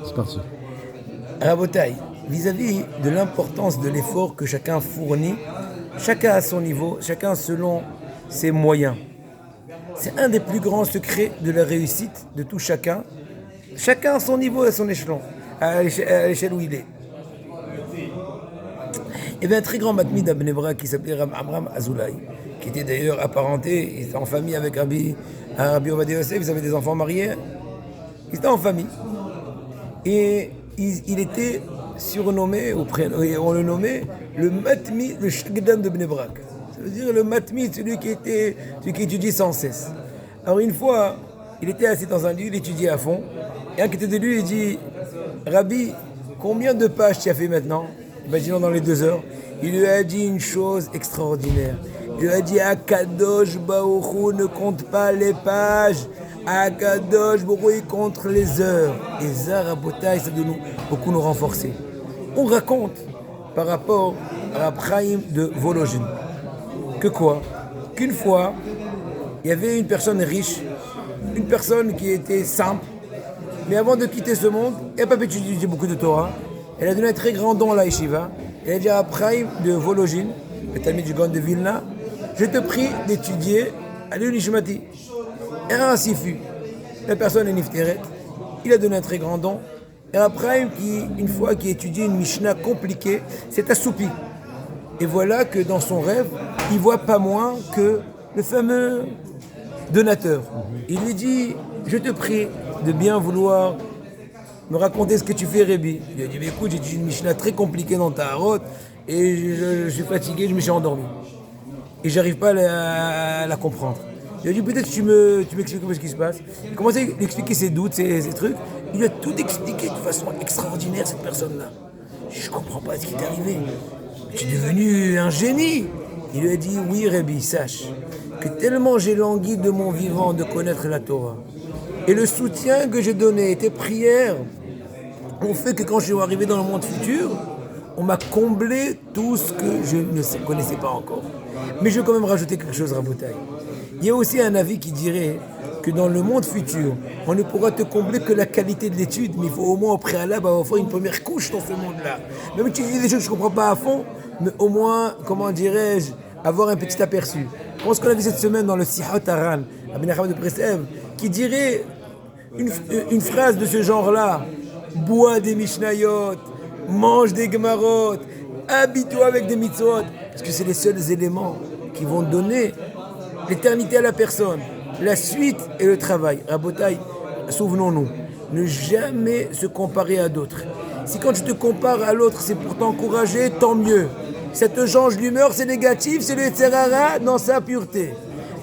C'est parti. Rabotaï, vis-à-vis de l'importance de l'effort que chacun fournit, chacun à son niveau, chacun selon ses moyens. C'est un des plus grands secrets de la réussite de tout chacun. Chacun à son niveau, à son échelon, à l'échelle où il est. Il y avait un très grand matmid à Bnei Brak qui s'appelait Amram Azoulay, qui était d'ailleurs apparenté, il était en famille avec Rabbi Ovadia Yosef, ils avaient des enfants mariés, ils étaient en famille. Et il était surnommé, on le nommait le matmi, le shagdan de Bnei Brak. Ça veut dire le matmi, celui qui étudie sans cesse. Alors une fois, il était assis dans un lieu, il étudiait à fond, et un qui était de lui, il dit, Rabbi, combien de pages tu as fait maintenant? Imaginons dans les 2 heures. Il lui a dit une chose extraordinaire. Il lui a dit, Akadosh Baruch Hu ne compte pas les pages. Akadosh Baruch Hu compte les heures. Et ça, Rabotai, ça doit beaucoup nous renforcer. On raconte par rapport à Abraham de Vologine que quoi? Qu'une fois, il y avait une personne riche, une personne qui était simple, mais avant de quitter ce monde, elle n'a pas pu étudier beaucoup de Torah. Elle a donné un très grand don à la yeshiva. Elle a dit à Abraham de Vologine, le Talmid du Gaon de Vilna, je te prie d'étudier à l'Unishmati. Et ainsi fut. La personne est nifteret. Il a donné un très grand don. Et Abraham, une fois qu'il a étudié une Mishnah compliquée, s'est assoupi. Et voilà que dans son rêve, il voit pas moins que le fameux donateur. Il lui dit, je te prie de bien vouloir me raconter ce que tu fais, Rébi. Il lui a dit, mais écoute, j'ai étudié une Mishnah très compliquée dans ta harote et je suis fatigué, je me suis endormi. Et j'arrive pas à la comprendre. Il a dit, peut-être tu m'expliques ce qui se passe. Il a commencé à lui expliquer ses doutes, ses trucs. Il lui a tout expliqué de façon extraordinaire, cette personne-là. Je comprends pas ce qui t'est arrivé. Tu es devenu un génie. Il lui a dit, oui, Rébi, sache que tellement j'ai langui de mon vivant de connaître la Torah. Et le soutien que j'ai donné, tes prières, ont fait que quand je suis arrivé dans le monde futur, on m'a comblé tout ce que je ne connaissais pas encore. Mais je vais quand même rajouter quelque chose, Rabotai. Il y a aussi un avis qui dirait que dans le monde futur, on ne pourra te combler que la qualité de l'étude, mais il faut au moins au préalable avoir fait une première couche dans ce monde-là. Même si tu dis des choses que je ne comprends pas à fond, mais au moins, comment dirais-je, avoir un petit aperçu. Je pense qu'on a vu cette semaine dans le Sihot Aran, à Ben Achava de Breslev, qui dirait une phrase de ce genre-là: bois des Mishnayot, mange des Gemarot, habille-toi avec des mitzvot, parce que c'est les seuls éléments qui vont donner l'éternité à la personne, la suite et le travail. Rabotai, souvenons-nous, ne jamais se comparer à d'autres. Si quand tu te compares à l'autre, c'est pour t'encourager, tant mieux. Ça te change l'humeur, c'est négatif, c'est le Yetzerara dans sa pureté.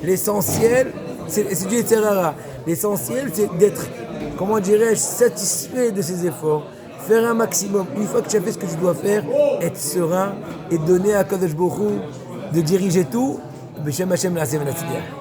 L'essentiel, c'est du Yetzerara. L'essentiel, c'est d'être, comment dirais-je, satisfait de ses efforts, faire un maximum. Une fois que tu as fait ce que tu dois faire, être serein et donner à Kadosh Baruch Hu de diriger tout. B'Shem Hashem Na'aseh V'Natzliach.